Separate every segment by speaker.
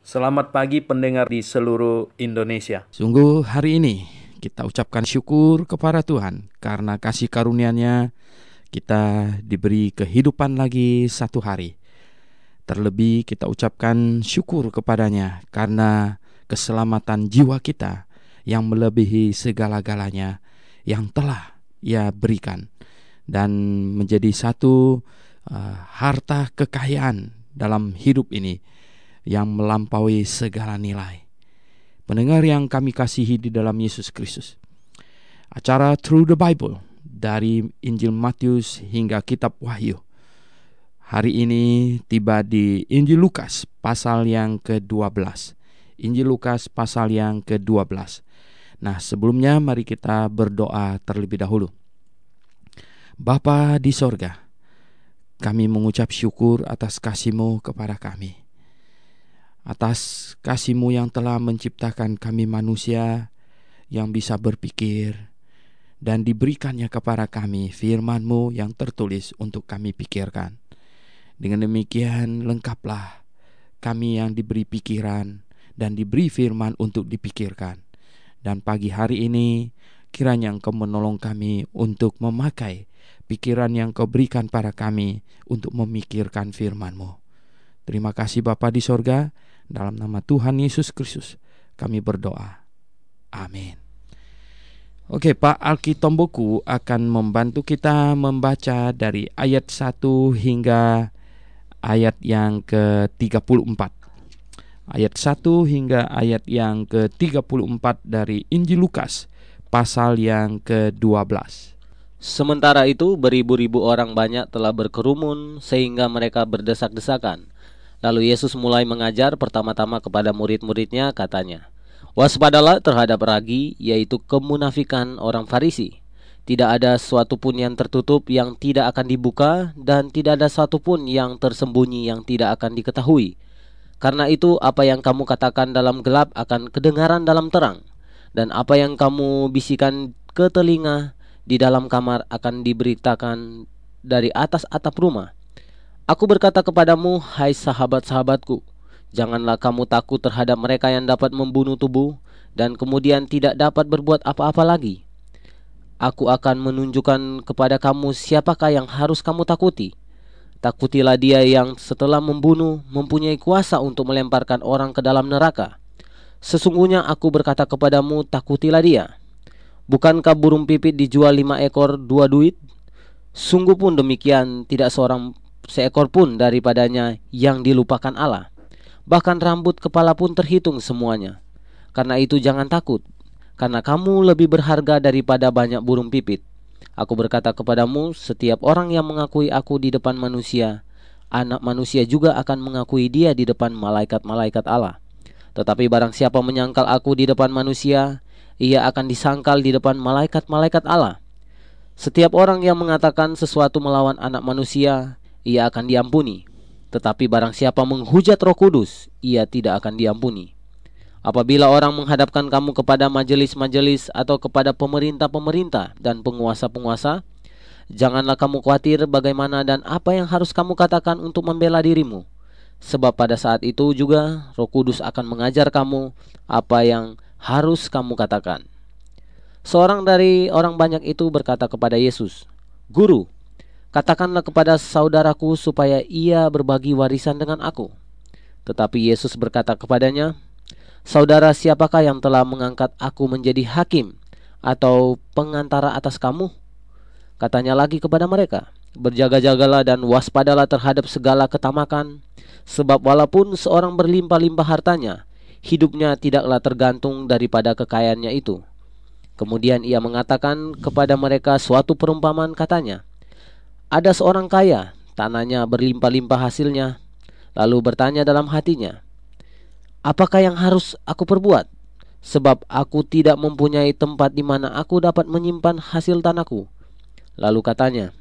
Speaker 1: Selamat pagi pendengar di seluruh Indonesia.
Speaker 2: Sungguh hari ini kita ucapkan syukur kepada Tuhan karena kasih karunia-Nya kita diberi kehidupan lagi satu hari. Terlebih kita ucapkan syukur kepadanya karena keselamatan jiwa kita yang melebihi segala-galanya yang telah Ia berikan dan menjadi satu harta kekayaan dalam hidup ini yang melampaui segala nilai. Pendengar yang kami kasihi di dalam Yesus Kristus, acara Through the Bible dari Injil Matius hingga Kitab Wahyu hari ini tiba di Injil Lukas pasal yang ke-12. Injil Lukas pasal yang ke-12. Nah, sebelumnya mari kita berdoa terlebih dahulu. Bapa di sorga, kami mengucap syukur atas kasih-Mu kepada kami, atas kasih-Mu yang telah menciptakan kami manusia yang bisa berpikir, dan diberikannya kepada kami firman-Mu yang tertulis untuk kami pikirkan. Dengan demikian lengkaplah kami yang diberi pikiran dan diberi firman untuk dipikirkan. Dan pagi hari ini kiranya Engkau menolong kami untuk memakai pikiran yang Kau berikan pada kami untuk memikirkan firman-Mu. Terima kasih Bapa di sorga. Dalam nama Tuhan Yesus Kristus kami berdoa. Amin. Oke, Pak Alki Tomboku akan membantu kita membaca dari ayat 1 hingga ayat yang ke-34. Ayat 1 hingga ayat yang ke-34 dari Injil Lukas pasal yang ke-12.
Speaker 3: Sementara itu beribu-ribu orang banyak telah berkerumun sehingga mereka berdesak-desakan. Lalu Yesus mulai mengajar pertama-tama kepada murid-muridnya, katanya, "Waspadalah terhadap ragi, yaitu kemunafikan orang Farisi. Tidak ada sesuatu pun yang tertutup yang tidak akan dibuka, dan tidak ada sesuatu pun yang tersembunyi yang tidak akan diketahui. Karena itu apa yang kamu katakan dalam gelap akan kedengaran dalam terang, dan apa yang kamu bisikan ke telinga di dalam kamar akan diberitakan dari atas atap rumah. Aku berkata kepadamu, hai sahabat-sahabatku, janganlah kamu takut terhadap mereka yang dapat membunuh tubuh dan kemudian tidak dapat berbuat apa-apa lagi. Aku akan menunjukkan kepada kamu siapakah yang harus kamu takuti. Takutilah dia yang setelah membunuh mempunyai kuasa untuk melemparkan orang ke dalam neraka. Sesungguhnya aku berkata kepadamu, takutilah dia. Bukankah burung pipit dijual 5 ekor 2 duit? Sungguh pun demikian tidak seekor pun daripadanya yang dilupakan Allah. Bahkan rambut kepala pun terhitung semuanya. Karena itu jangan takut, karena kamu lebih berharga daripada banyak burung pipit. Aku berkata kepadamu, setiap orang yang mengakui aku di depan manusia, Anak Manusia juga akan mengakui dia di depan malaikat-malaikat Allah. Tetapi barang siapa menyangkal aku di depan manusia, ia akan disangkal di depan malaikat-malaikat Allah. Setiap orang yang mengatakan sesuatu melawan Anak Manusia, ia akan diampuni. Tetapi barang siapa menghujat Roh Kudus, ia tidak akan diampuni. Apabila orang menghadapkan kamu kepada majelis-majelis atau kepada pemerintah-pemerintah dan penguasa-penguasa, janganlah kamu khawatir bagaimana dan apa yang harus kamu katakan untuk membela dirimu. Sebab pada saat itu juga Roh Kudus akan mengajar kamu apa yang harus kamu katakan." Seorang dari orang banyak itu berkata kepada Yesus, "Guru, katakanlah kepada saudaraku supaya ia berbagi warisan dengan aku." Tetapi Yesus berkata kepadanya, "Saudara siapakah yang telah mengangkat aku menjadi hakim atau pengantara atas kamu?" Katanya lagi kepada mereka, "Berjaga-jagalah dan waspadalah terhadap segala ketamakan, sebab walaupun seorang berlimpah-limpah hartanya, hidupnya tidaklah tergantung daripada kekayaannya itu." Kemudian ia mengatakan kepada mereka suatu perumpamaan, katanya, "Ada seorang kaya, tanahnya berlimpah-limpah hasilnya, lalu bertanya dalam hatinya, apakah yang harus aku perbuat? Sebab aku tidak mempunyai tempat di mana aku dapat menyimpan hasil tanahku." Lalu katanya,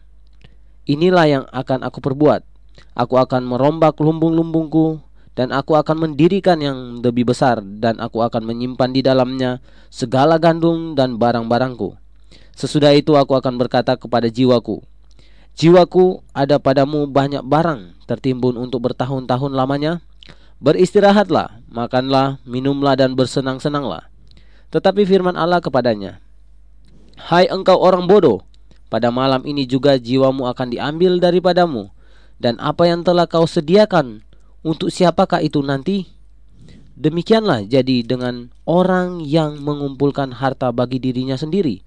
Speaker 3: "Inilah yang akan aku perbuat. Aku akan merombak lumbung-lumbungku, dan aku akan mendirikan yang lebih besar, dan aku akan menyimpan di dalamnya segala gandum dan barang-barangku. Sesudah itu aku akan berkata kepada jiwaku, jiwaku, ada padamu banyak barang tertimbun untuk bertahun-tahun lamanya. Beristirahatlah, makanlah, minumlah dan bersenang-senanglah. Tetapi firman Allah kepadanya, hai engkau orang bodoh, pada malam ini juga jiwamu akan diambil daripadamu, dan apa yang telah kau sediakan, untuk siapakah itu nanti? Demikianlah jadi dengan orang yang mengumpulkan harta bagi dirinya sendiri,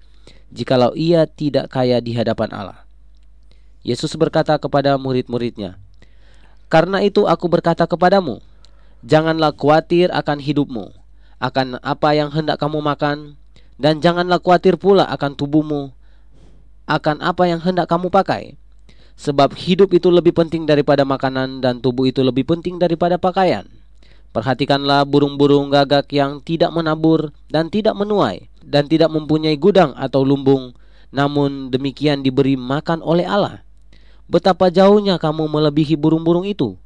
Speaker 3: jikalau ia tidak kaya di hadapan Allah. Yesus berkata kepada murid-muridnya, karena itu aku berkata kepadamu, janganlah khawatir akan hidupmu, akan apa yang hendak kamu makan, dan janganlah khawatir pula akan tubuhmu, akan apa yang hendak kamu pakai. Sebab hidup itu lebih penting daripada makanan, dan tubuh itu lebih penting daripada pakaian. Perhatikanlah burung-burung gagak yang tidak menabur dan tidak menuai, dan tidak mempunyai gudang atau lumbung, namun demikian diberi makan oleh Allah. Betapa jauhnya kamu melebihi burung-burung itu.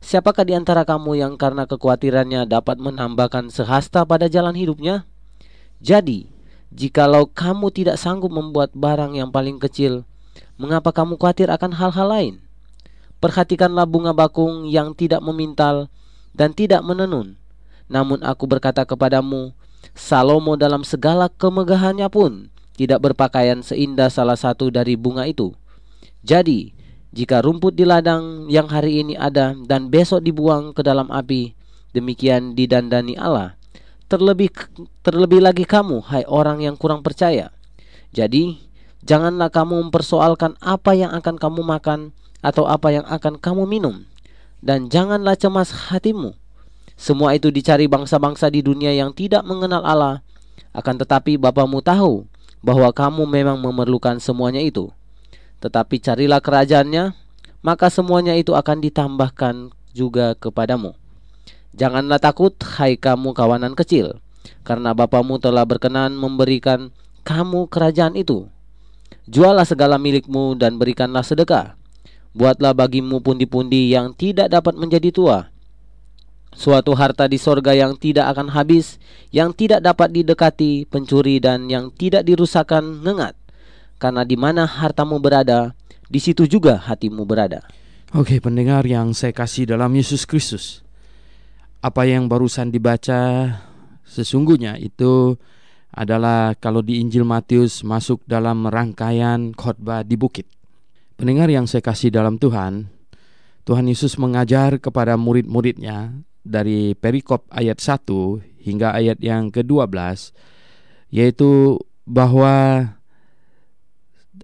Speaker 3: Siapakah di antara kamu yang karena kekhawatirannya dapat menambahkan sehasta pada jalan hidupnya? Jadi, jikalau kamu tidak sanggup membuat barang yang paling kecil, mengapa kamu khawatir akan hal-hal lain? Perhatikanlah bunga bakung yang tidak memintal dan tidak menenun. Namun aku berkata kepadamu, Salomo dalam segala kemegahannya pun tidak berpakaian seindah salah satu dari bunga itu. Jadi, jika rumput di ladang yang hari ini ada dan besok dibuang ke dalam api, demikian didandani Allah. Terlebih lagi kamu, hai orang yang kurang percaya. Jadi, janganlah kamu mempersoalkan apa yang akan kamu makan atau apa yang akan kamu minum, dan janganlah cemas hatimu. Semua itu dicari bangsa-bangsa di dunia yang tidak mengenal Allah. Akan tetapi Bapamu tahu bahwa kamu memang memerlukan semuanya itu. Tetapi carilah kerajaannya, maka semuanya itu akan ditambahkan juga kepadamu. Janganlah takut, hai kamu kawanan kecil, karena Bapamu telah berkenan memberikan kamu kerajaan itu. Jualah segala milikmu dan berikanlah sedekah. Buatlah bagimu pundi-pundi yang tidak dapat menjadi tua, suatu harta di sorga yang tidak akan habis, yang tidak dapat didekati pencuri dan yang tidak dirusakkan ngengat. Karena di mana hartamu berada, di situ juga hatimu berada.
Speaker 2: Oke, pendengar yang saya kasih dalam Yesus Kristus, apa yang barusan dibaca sesungguhnya itu adalah kalau di Injil Matius masuk dalam rangkaian khotbah di bukit. Pendengar yang saya kasih dalam Tuhan, Tuhan Yesus mengajar kepada murid-muridnya dari perikop ayat 1 hingga ayat yang ke-12, yaitu bahwa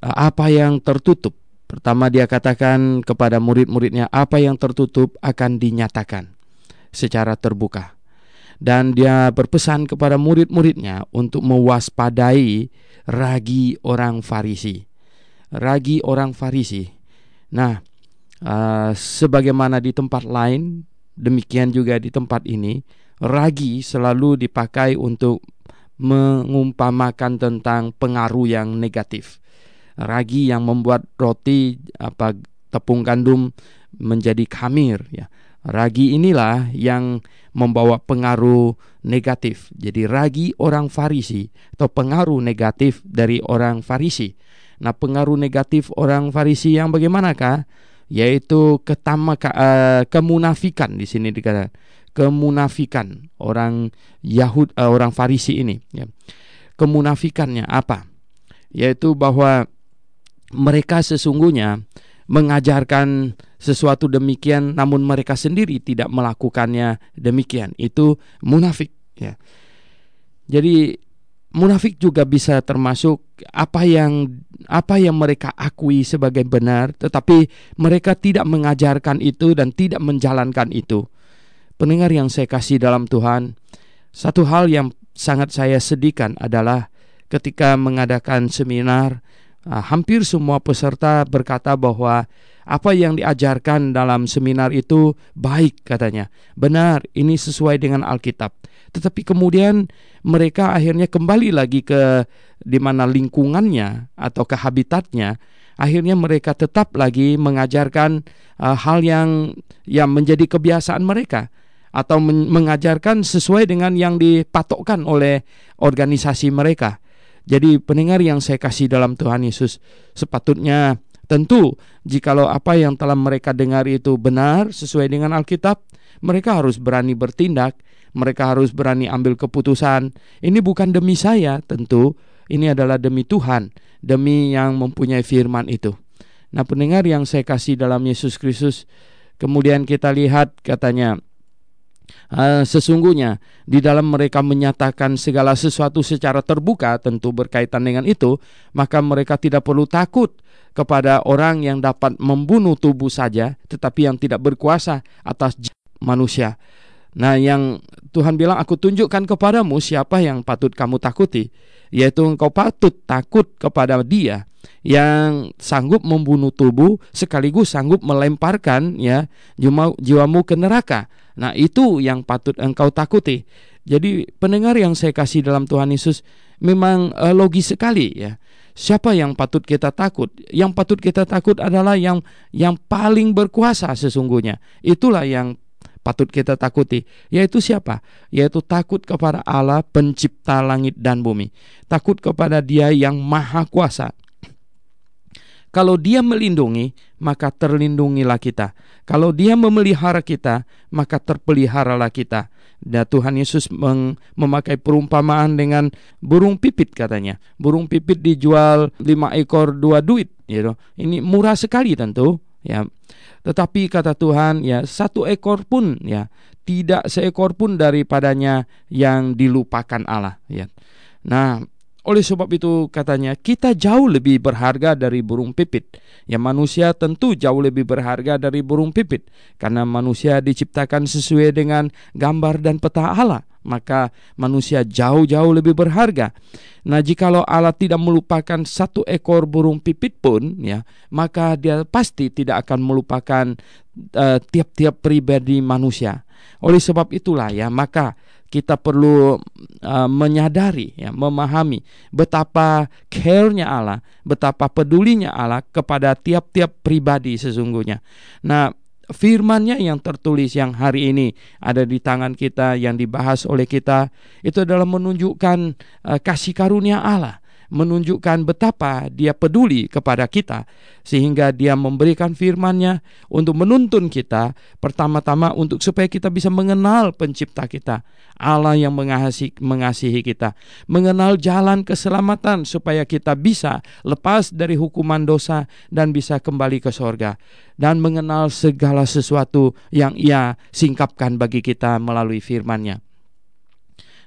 Speaker 2: apa yang tertutup, pertama dia katakan kepada murid-muridnya, apa yang tertutup akan dinyatakan secara terbuka. Dan dia berpesan kepada murid-muridnya untuk mewaspadai ragi orang Farisi. Ragi orang Farisi. Nah, sebagaimana di tempat lain, demikian juga di tempat ini, ragi selalu dipakai untuk mengumpamakan tentang pengaruh yang negatif. Ragi yang membuat roti tepung gandum menjadi khamir, ya. Ragi inilah yang membawa pengaruh negatif. Jadi ragi orang Farisi atau pengaruh negatif dari orang Farisi. Nah, pengaruh negatif orang Farisi yang bagaimanakah? Yaitu kemunafikan di sini dikatakan. Kemunafikan orang orang Farisi ini, ya. Kemunafikannya apa? Yaitu bahwa mereka sesungguhnya mengajarkan sesuatu demikian, namun mereka sendiri tidak melakukannya demikian. Itu munafik, ya. Jadi munafik juga bisa termasuk apa yang mereka akui sebagai benar, tetapi mereka tidak mengajarkan itu dan tidak menjalankan itu. Pendengar yang saya kasih dalam Tuhan, satu hal yang sangat saya sedihkan adalah ketika mengadakan seminar, hampir semua peserta berkata bahwa apa yang diajarkan dalam seminar itu baik, katanya. Benar, ini sesuai dengan Alkitab. Tetapi kemudian mereka akhirnya kembali lagi ke di mana lingkungannya atau ke habitatnya. Akhirnya mereka tetap lagi mengajarkan hal yang menjadi kebiasaan mereka, atau mengajarkan sesuai dengan yang dipatokkan oleh organisasi mereka. Jadi pendengar yang saya kasih dalam Tuhan Yesus, sepatutnya Tentu, jikalau apa yang telah mereka dengar itu benar sesuai dengan Alkitab, mereka harus berani bertindak, mereka harus berani ambil keputusan. Ini bukan demi saya, tentu, ini adalah demi Tuhan, demi yang mempunyai firman itu. Nah, pendengar yang saya kasih dalam Yesus Kristus, kemudian kita lihat katanya, sesungguhnya di dalam mereka menyatakan segala sesuatu secara terbuka, tentu berkaitan dengan itu, maka mereka tidak perlu takut kepada orang yang dapat membunuh tubuh saja, tetapi yang tidak berkuasa atas manusia. Nah, yang Tuhan bilang, aku tunjukkan kepadamu siapa yang patut kamu takuti, yaitu engkau patut takut kepada Dia yang sanggup membunuh tubuh sekaligus sanggup melemparkan jiwamu ke neraka. Nah, itu yang patut engkau takuti. Jadi pendengar yang saya kasih dalam Tuhan Yesus, memang logis sekali ya. Siapa yang patut kita takut? Yang patut kita takut adalah yang paling berkuasa sesungguhnya. Itulah yang patut kita takuti. Yaitu siapa? Yaitu takut kepada Allah pencipta langit dan bumi. Takut kepada Dia yang maha kuasa. Kalau Dia melindungi, maka terlindungilah kita. Kalau Dia memelihara kita, maka terpeliharalah kita. Dan Tuhan Yesus memakai perumpamaan dengan burung pipit katanya. Burung pipit dijual 5 ekor 2 duit. Gitu. Ini murah sekali tentu. Ya. Tetapi kata Tuhan, ya 1 ekor pun, ya tidak seekor pun daripadanya yang dilupakan Allah. Ya. Nah, oleh sebab itu katanya kita jauh lebih berharga dari burung pipit. Ya, manusia tentu jauh lebih berharga dari burung pipit, karena manusia diciptakan sesuai dengan gambar dan peta Allah. Maka manusia jauh-jauh lebih berharga. Nah, jikalau Allah tidak melupakan 1 ekor burung pipit pun, ya, maka Dia pasti tidak akan melupakan tiap-tiap pribadi manusia. Oleh sebab itulah ya, maka kita perlu menyadari, ya, memahami betapa care-nya Allah, betapa pedulinya Allah kepada tiap-tiap pribadi sesungguhnya. Nah, firman-Nya yang tertulis yang hari ini ada di tangan kita, yang dibahas oleh kita, itu adalah menunjukkan kasih karunia Allah, menunjukkan betapa Dia peduli kepada kita, sehingga Dia memberikan firman-Nya untuk menuntun kita, pertama-tama untuk supaya kita bisa mengenal pencipta kita, Allah yang mengasihi kita, mengenal jalan keselamatan supaya kita bisa lepas dari hukuman dosa dan bisa kembali ke sorga, dan mengenal segala sesuatu yang Ia singkapkan bagi kita melalui firman-Nya.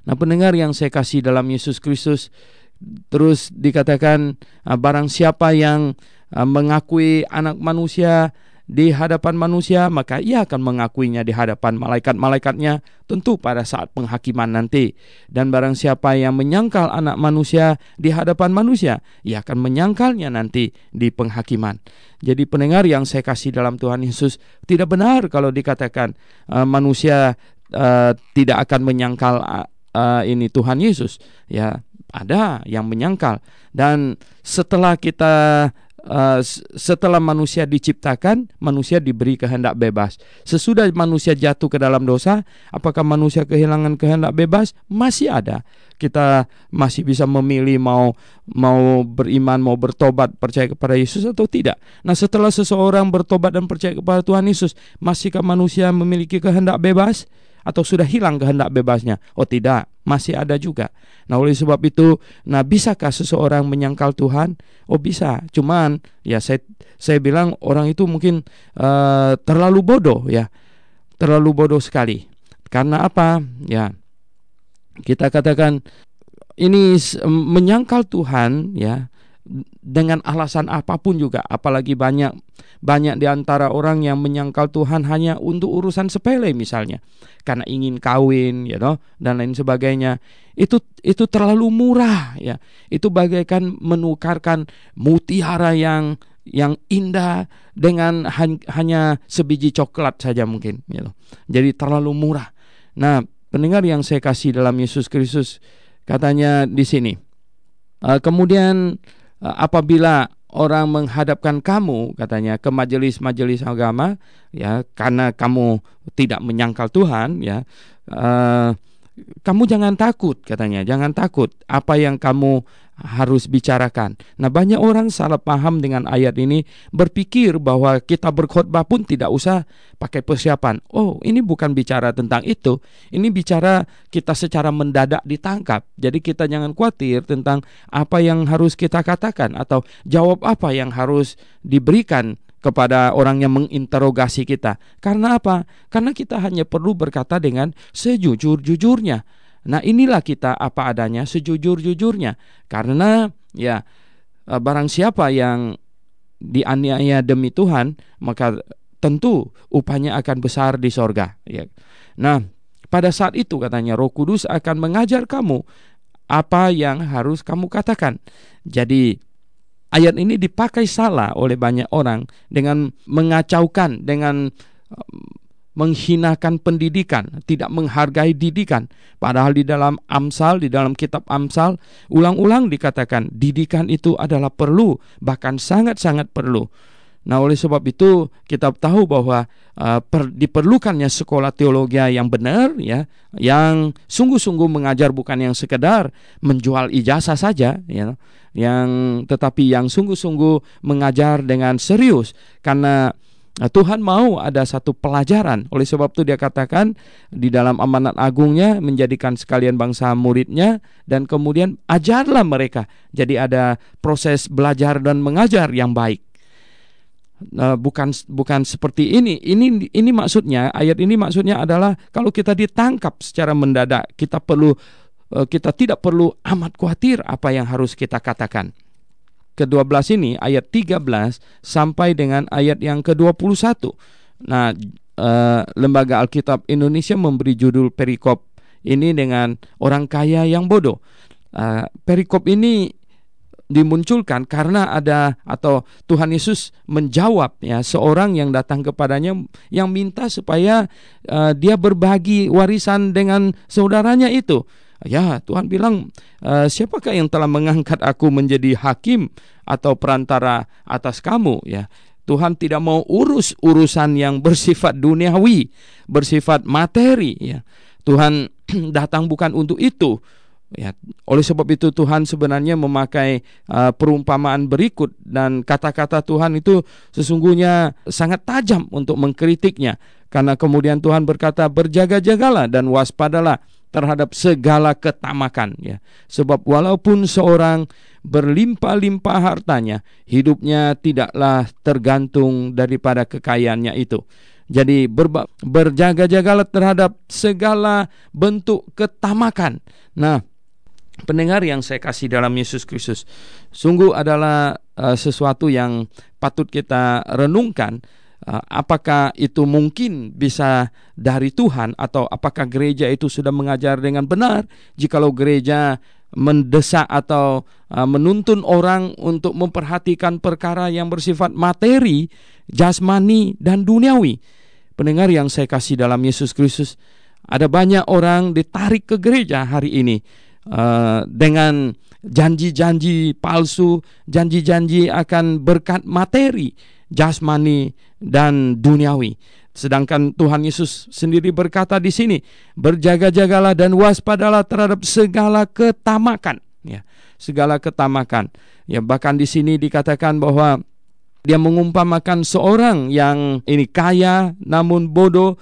Speaker 2: Nah, pendengar yang saya kasih dalam Yesus Kristus, terus dikatakan barang siapa yang mengakui anak manusia di hadapan manusia, maka ia akan mengakuinya di hadapan malaikat-malaikatnya, tentu pada saat penghakiman nanti. Dan barang siapa yang menyangkal anak manusia di hadapan manusia, ia akan menyangkalnya nanti di penghakiman. Jadi pendengar yang saya kasih dalam Tuhan Yesus, tidak benar kalau dikatakan manusia tidak akan menyangkal ini Tuhan Yesus. Ya, ada yang menyangkal. Dan setelah manusia diciptakan, manusia diberi kehendak bebas. Sesudah manusia jatuh ke dalam dosa, apakah manusia kehilangan kehendak bebas? Masih ada. Kita masih bisa memilih mau beriman, mau bertobat, percaya kepada Yesus atau tidak. Nah, setelah seseorang bertobat dan percaya kepada Tuhan Yesus, masihkah manusia memiliki kehendak bebas? Atau sudah hilang kehendak bebasnya? Oh tidak, masih ada juga. Nah, oleh sebab itu, nah bisakah seseorang menyangkal Tuhan? Oh bisa, cuman ya saya bilang orang itu mungkin terlalu bodoh ya, terlalu bodoh sekali. Karena apa? Ya, kita katakan ini menyangkal Tuhan ya dengan alasan apapun juga, apalagi banyak di antara orang yang menyangkal Tuhan hanya untuk urusan sepele, misalnya karena ingin kawin, dan lain sebagainya. Itu terlalu murah ya. Itu bagaikan menukarkan mutiara yang indah dengan hanya sebiji coklat saja mungkin, Jadi terlalu murah. Nah, pendengar yang saya kasih dalam Yesus Kristus, katanya di sini, kemudian apabila orang menghadapkan kamu, katanya, ke majelis-majelis agama, ya, karena kamu tidak menyangkal Tuhan, ya, kamu jangan takut, katanya, jangan takut. Apa yang kamu harus bicarakan. Nah, banyak orang salah paham dengan ayat ini, berpikir bahwa kita berkhotbah pun tidak usah pakai persiapan. Oh, ini bukan bicara tentang itu. Ini bicara kita secara mendadak ditangkap. Jadi kita jangan khawatir tentang apa yang harus kita katakan atau jawab apa yang harus diberikan kepada orang yang menginterogasi kita. Karena apa? Karena kita hanya perlu berkata dengan sejujur-jujurnya. Nah, inilah kita apa adanya, sejujur-jujurnya. Karena ya barang siapa yang dianiaya demi Tuhan, maka tentu upahnya akan besar di sorga, ya. Nah, pada saat itu katanya Roh Kudus akan mengajar kamu apa yang harus kamu katakan. Jadi ayat ini dipakai salah oleh banyak orang dengan mengacaukan, dengan menghinakan pendidikan, tidak menghargai didikan. Padahal di dalam Amsal, di dalam kitab Amsal, ulang-ulang dikatakan didikan itu adalah perlu, bahkan sangat-sangat perlu. Nah, oleh sebab itu kita tahu bahwa diperlukannya sekolah teologi yang benar, ya, yang sungguh-sungguh mengajar, bukan yang sekedar menjual ijazah saja, ya, tetapi yang sungguh-sungguh mengajar dengan serius, karena Tuhan mau ada satu pelajaran. Oleh sebab itu dia katakan di dalam amanat agungnya, menjadikan sekalian bangsa muridnya, dan kemudian ajarlah mereka. Jadi ada proses belajar dan mengajar yang baik. Bukan seperti ini. Ini maksudnya, ayat ini maksudnya adalah kalau kita ditangkap secara mendadak, kita tidak perlu amat khawatir apa yang harus kita katakan. Ke-12 ini ayat 13 sampai dengan ayat yang ke-21. Nah, Lembaga Alkitab Indonesia memberi judul perikop ini dengan orang kaya yang bodoh. Perikop ini dimunculkan karena atau Tuhan Yesus menjawab, ya, seorang yang datang kepadanya yang minta supaya dia berbagi warisan dengan saudaranya itu. Ya, Tuhan bilang, siapakah yang telah mengangkat aku menjadi hakim atau perantara atas kamu? Ya, Tuhan tidak mau urus urusan yang bersifat duniawi, bersifat materi. Ya, Tuhan datang bukan untuk itu. Ya, oleh sebab itu Tuhan sebenarnya memakai perumpamaan berikut, dan kata-kata Tuhan itu sesungguhnya sangat tajam untuk mengkritiknya. Karena kemudian Tuhan berkata, berjaga-jagalah dan waspadalah terhadap segala ketamakan, ya. Sebab walaupun seorang berlimpah-limpah hartanya, hidupnya tidaklah tergantung daripada kekayaannya itu. Jadi berjaga-jagalah terhadap segala bentuk ketamakan. Nah, pendengar yang saya kasih dalam Yesus Kristus, sungguh adalah sesuatu yang patut kita renungkan. Apakah itu mungkin bisa dari Tuhan, atau apakah gereja itu sudah mengajar dengan benar? Jikalau gereja mendesak atau menuntun orang untuk memperhatikan perkara yang bersifat materi, jasmani, dan duniawi. Pendengar yang saya kasih dalam Yesus Kristus, ada banyak orang ditarik ke gereja hari ini dengan janji-janji palsu, janji-janji akan berkat materi, jasmani, dan duniawi. Sedangkan Tuhan Yesus sendiri berkata di sini, berjaga-jagalah dan waspadalah terhadap segala ketamakan, ya, segala ketamakan. Ya, bahkan di sini dikatakan bahwa dia mengumpamakan seorang yang ini kaya namun bodoh.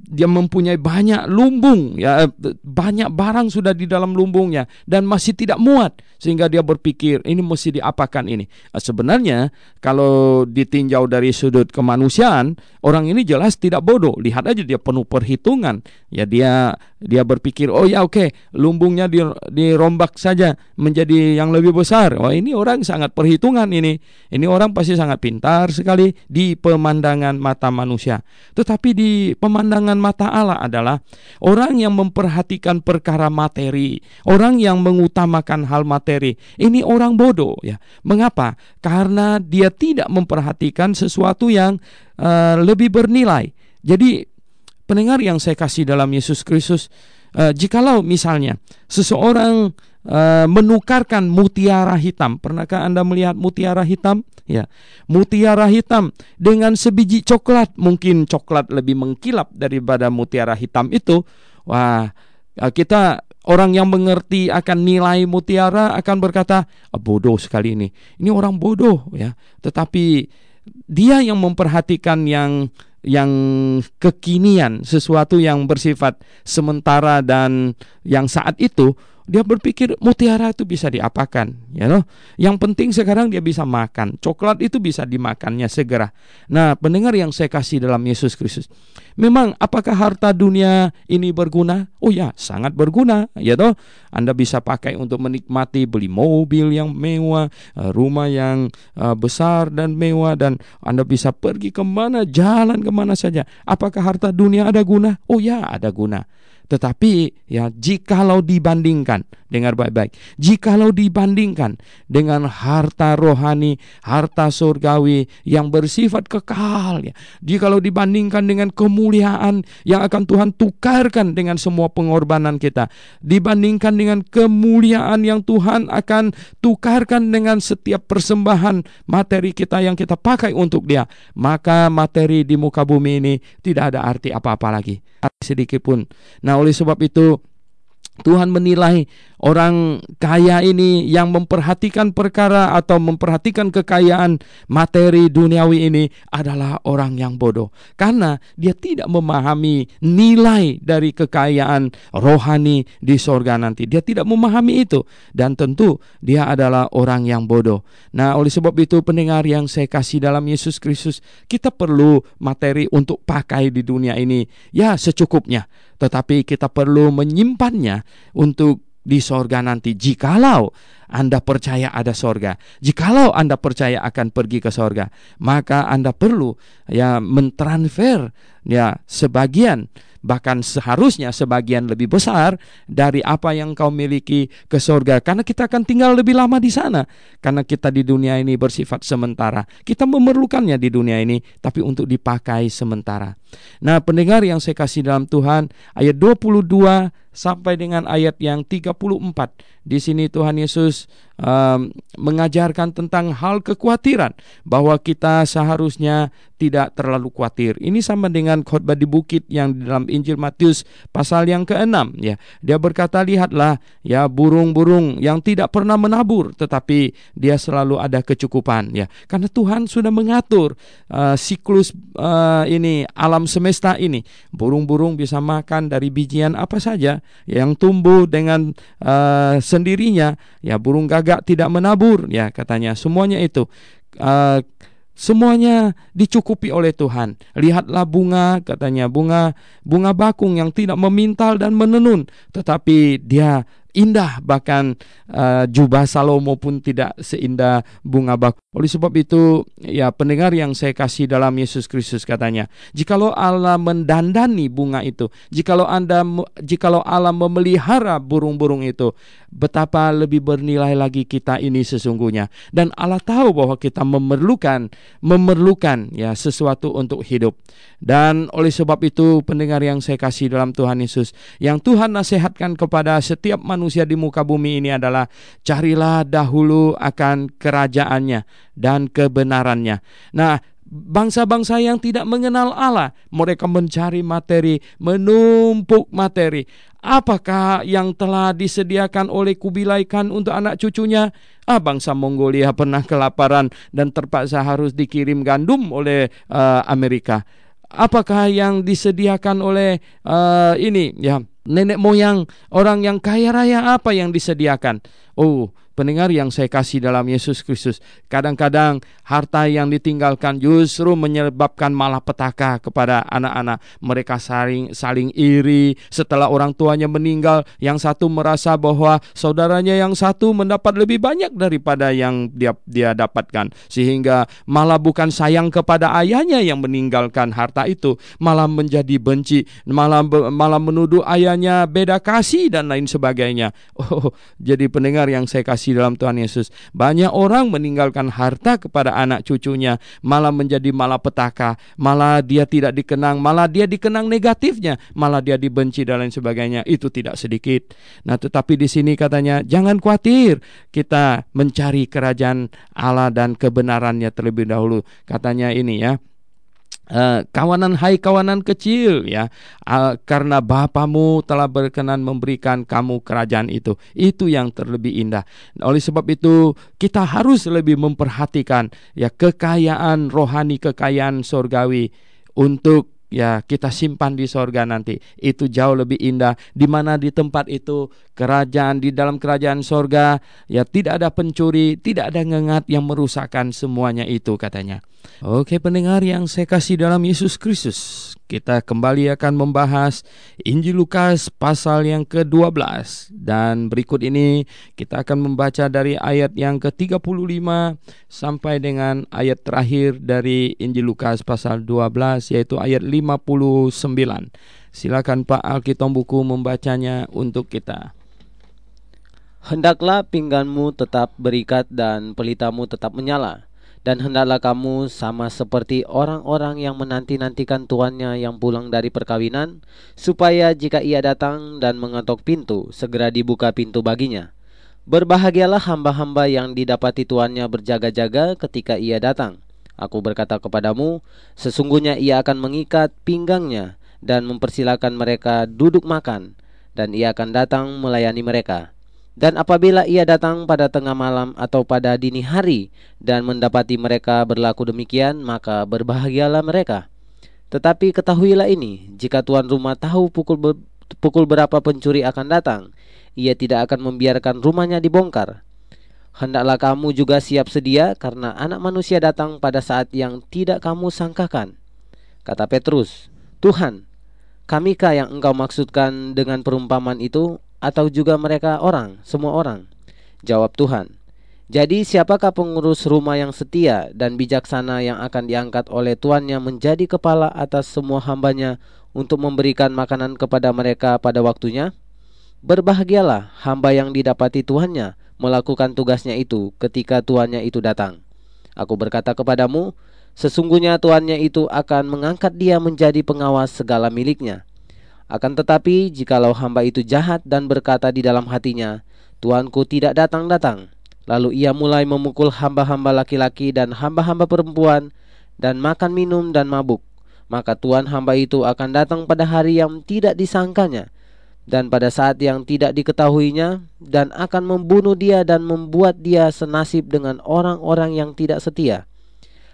Speaker 2: Dia mempunyai banyak lumbung, ya, banyak barang sudah di dalam lumbungnya, dan masih tidak muat, sehingga dia berpikir, ini mesti diapakan ini. Sebenarnya kalau ditinjau dari sudut kemanusiaan, orang ini jelas tidak bodoh. Lihat aja, dia penuh perhitungan. Ya, dia berpikir, oh ya, oke, lumbungnya dirombak saja menjadi yang lebih besar. Oh, ini orang sangat perhitungan ini. Ini orang pasti sangat pintar sekali di pemandangan mata manusia. Tetapi di pemandangan mata Allah adalah orang yang memperhatikan perkara materi, orang yang mengutamakan hal materi. Ini orang bodoh, ya. Mengapa? Karena dia tidak memperhatikan sesuatu yang lebih bernilai. Jadi pendengar yang saya kasih dalam Yesus Kristus, jikalau misalnya seseorang menukarkan mutiara hitam. Pernahkah Anda melihat mutiara hitam? Ya, mutiara hitam dengan sebiji coklat. Mungkin coklat lebih mengkilap daripada mutiara hitam itu. Wah, kita Orang yang mengerti akan nilai mutiara akan berkata, bodoh sekali ini. Ini orang bodoh ya. Tetapi dia yang memperhatikan yang kekinian, sesuatu yang bersifat sementara dan yang saat itu, dia berpikir mutiara itu bisa diapakan, ya loh. Yang penting sekarang dia bisa makan. Coklat itu bisa dimakannya segera. Nah, pendengar yang saya kasih dalam Yesus Kristus, memang apakah harta dunia ini berguna? Oh ya, sangat berguna, ya toh. Anda bisa pakai untuk menikmati, beli mobil yang mewah, rumah yang besar dan mewah, dan Anda bisa pergi kemana, jalan kemana saja. Apakah harta dunia ada guna? Oh ya, ada guna. Tetapi ya, jikalau dibandingkan, dengar baik-baik, jikalau dibandingkan dengan harta rohani, harta surgawi yang bersifat kekal, ya, jikalau dibandingkan dengan kemuliaan yang akan Tuhan tukarkan dengan semua pengorbanan kita, dibandingkan dengan kemuliaan yang Tuhan akan tukarkan dengan setiap persembahan materi kita yang kita pakai untuk Dia, maka materi di muka bumi ini tidak ada arti apa-apa lagi, sedikit pun. Nah, oleh sebab itu Tuhan menilai orang kaya ini yang memperhatikan perkara atau memperhatikan kekayaan materi duniawi ini adalah orang yang bodoh, karena dia tidak memahami nilai dari kekayaan rohani di sorga nanti. Dia tidak memahami itu, dan tentu dia adalah orang yang bodoh. Nah, oleh sebab itu pendengar yang saya kasih dalam Yesus Kristus, kita perlu materi untuk pakai di dunia ini, ya secukupnya. Tetapi kita perlu menyimpannya untuk di sorga nanti. Jikalau Anda percaya ada sorga, jikalau Anda percaya akan pergi ke sorga, maka Anda perlu ya mentransfer ya sebagian, bahkan seharusnya sebagian lebih besar dari apa yang kau miliki ke sorga, karena kita akan tinggal lebih lama di sana. Karena kita di dunia ini bersifat sementara, kita memerlukannya di dunia ini, tapi untuk dipakai sementara. Nah, pendengar yang saya kasih dalam Tuhan, ayat 22 sampai dengan ayat yang 34, di sini Tuhan Yesus mengajarkan tentang hal kekhawatiran, bahwa kita seharusnya tidak terlalu khawatir. Ini sama dengan khotbah di bukit yang di dalam Injil Matius pasal yang ke-6 ya. Dia berkata, lihatlah ya burung-burung yang tidak pernah menabur, tetapi dia selalu ada kecukupan ya. Karena Tuhan sudah mengatur siklus ini, alam semesta ini. Burung-burung bisa makan dari bijian apa saja yang tumbuh dengan sendirinya ya. Burung gagak tidak menabur ya, katanya. Semuanya itu semuanya dicukupi oleh Tuhan. Lihatlah bunga, katanya, bunga bakung yang tidak memintal dan menenun, tetapi dia indah, bahkan jubah Salomo pun tidak seindah bunga bakung. Oleh sebab itu ya, pendengar yang saya kasih dalam Yesus Kristus, katanya, jikalau Allah mendandani bunga itu, jikalau Allah memelihara burung-burung itu, betapa lebih bernilai lagi kita ini sesungguhnya. Dan Allah tahu bahwa kita memerlukan ya sesuatu untuk hidup. Dan oleh sebab itu pendengar yang saya kasih dalam Tuhan Yesus, yang Tuhan nasihatkan kepada setiap manusia di muka bumi ini adalah, carilah dahulu akan kerajaannya dan kebenarannya. Nah, bangsa-bangsa yang tidak mengenal Allah, mereka mencari materi, menumpuk materi. Apakah yang telah disediakan oleh Kubilai Khan untuk anak cucunya? Bangsa Mongolia pernah kelaparan dan terpaksa harus dikirim gandum oleh Amerika. Apakah yang disediakan oleh ini ya, nenek moyang orang yang kaya raya, apa yang disediakan? Oh, pendengar yang saya kasih dalam Yesus Kristus, kadang-kadang harta yang ditinggalkan justru menyebabkan malapetaka kepada anak-anak. Mereka saling iri setelah orang tuanya meninggal. Yang satu merasa bahwa saudaranya yang satu mendapat lebih banyak daripada yang dia dapatkan, sehingga malah bukan sayang kepada ayahnya yang meninggalkan harta itu, malah menjadi benci, malah menuduh ayahnya beda kasih dan lain sebagainya. Jadi pendengar yang saya kasih dalam Tuhan Yesus, banyak orang meninggalkan harta kepada anak cucunya, malah menjadi malapetaka, malah dia tidak dikenang, malah dia dikenang negatifnya, malah dia dibenci dan lain sebagainya. Itu tidak sedikit. Nah, tetapi di sini katanya, jangan khawatir, kita mencari kerajaan Allah dan kebenarannya terlebih dahulu. Katanya ini ya, Hai kawanan kecil ya, karena Bapamu telah berkenan memberikan kamu kerajaan itu yang terlebih indah. Oleh sebab itu kita harus lebih memperhatikan ya kekayaan rohani, kekayaan surgawi untuk ya kita simpan di sorga nanti. Itu jauh lebih indah, di mana di tempat itu di dalam kerajaan sorga ya tidak ada pencuri, tidak ada ngengat yang merusakkan semuanya itu katanya. Oke pendengar yang saya kasih dalam Yesus Kristus, kita kembali akan membahas Injil Lukas pasal yang ke-12. Dan berikut ini kita akan membaca dari ayat yang ke-35 sampai dengan ayat terakhir dari Injil Lukas pasal 12, yaitu ayat 59. Silakan Pak Alkitab buku membacanya untuk kita.
Speaker 3: Hendaklah pingganmu tetap berikat dan pelitamu tetap menyala. Dan hendaklah kamu sama seperti orang-orang yang menanti-nantikan tuannya yang pulang dari perkawinan, supaya jika ia datang dan mengetok pintu, segera dibuka pintu baginya. Berbahagialah hamba-hamba yang didapati tuannya berjaga-jaga ketika ia datang. Aku berkata kepadamu, sesungguhnya ia akan mengikat pinggangnya dan mempersilakan mereka duduk makan, dan ia akan datang melayani mereka. Dan apabila ia datang pada tengah malam atau pada dini hari dan mendapati mereka berlaku demikian, maka berbahagialah mereka. Tetapi ketahuilah ini, jika tuan rumah tahu pukul berapa pencuri akan datang, ia tidak akan membiarkan rumahnya dibongkar. Hendaklah kamu juga siap sedia, karena Anak Manusia datang pada saat yang tidak kamu sangkakan. Kata Petrus, Tuhan, kamikah yang engkau maksudkan dengan perumpamaan itu, atau juga mereka semua orang? Jawab Tuhan, jadi siapakah pengurus rumah yang setia dan bijaksana yang akan diangkat oleh tuannya menjadi kepala atas semua hambanya untuk memberikan makanan kepada mereka pada waktunya? Berbahagialah hamba yang didapati tuannya melakukan tugasnya itu ketika tuannya itu datang. Aku berkata kepadamu, sesungguhnya tuannya itu akan mengangkat dia menjadi pengawas segala miliknya. Akan tetapi jikalau hamba itu jahat dan berkata di dalam hatinya, Tuanku tidak datang-datang, lalu ia mulai memukul hamba-hamba laki-laki dan hamba-hamba perempuan, dan makan minum dan mabuk, maka tuan hamba itu akan datang pada hari yang tidak disangkanya, dan pada saat yang tidak diketahuinya, dan akan membunuh dia dan membuat dia senasib dengan orang-orang yang tidak setia.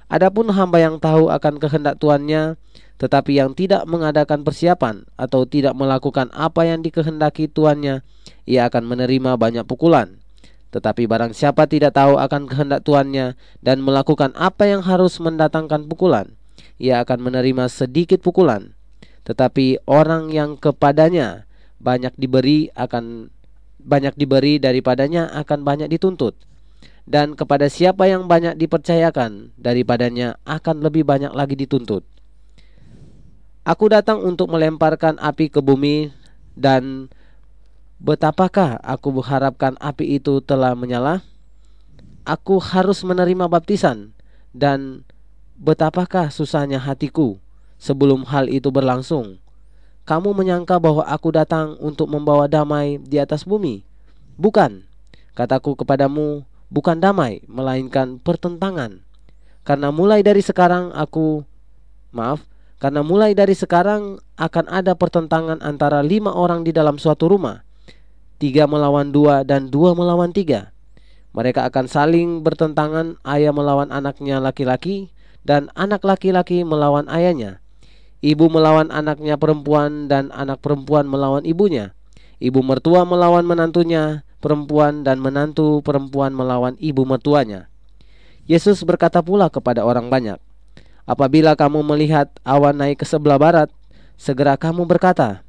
Speaker 3: Adapun hamba yang tahu akan kehendak tuannya, tetapi yang tidak mengadakan persiapan atau tidak melakukan apa yang dikehendaki tuannya, ia akan menerima banyak pukulan. Tetapi barang siapa tidak tahu akan kehendak tuannya dan melakukan apa yang harus mendatangkan pukulan, ia akan menerima sedikit pukulan. Tetapi orang yang kepadanya banyak diberi daripadanya akan banyak dituntut. Dan kepada siapa yang banyak dipercayakan, daripadanya akan lebih banyak lagi dituntut. Aku datang untuk melemparkan api ke bumi, dan betapakah aku mengharapkan api itu telah menyala? Aku harus menerima baptisan, dan betapakah susahnya hatiku sebelum hal itu berlangsung. Kamu menyangka bahwa aku datang untuk membawa damai di atas bumi? Bukan, kataku kepadamu, bukan damai, melainkan pertentangan. Karena mulai dari sekarang akan ada pertentangan antara 5 orang di dalam suatu rumah, 3 melawan 2 dan 2 melawan 3. Mereka akan saling bertentangan, ayah melawan anaknya laki-laki, dan anak laki-laki melawan ayahnya. Ibu melawan anaknya perempuan, dan anak perempuan melawan ibunya. Ibu mertua melawan menantunya perempuan, dan menantu perempuan melawan ibu mertuanya. Yesus berkata pula kepada orang banyak, apabila kamu melihat awan naik ke sebelah barat, segera kamu berkata,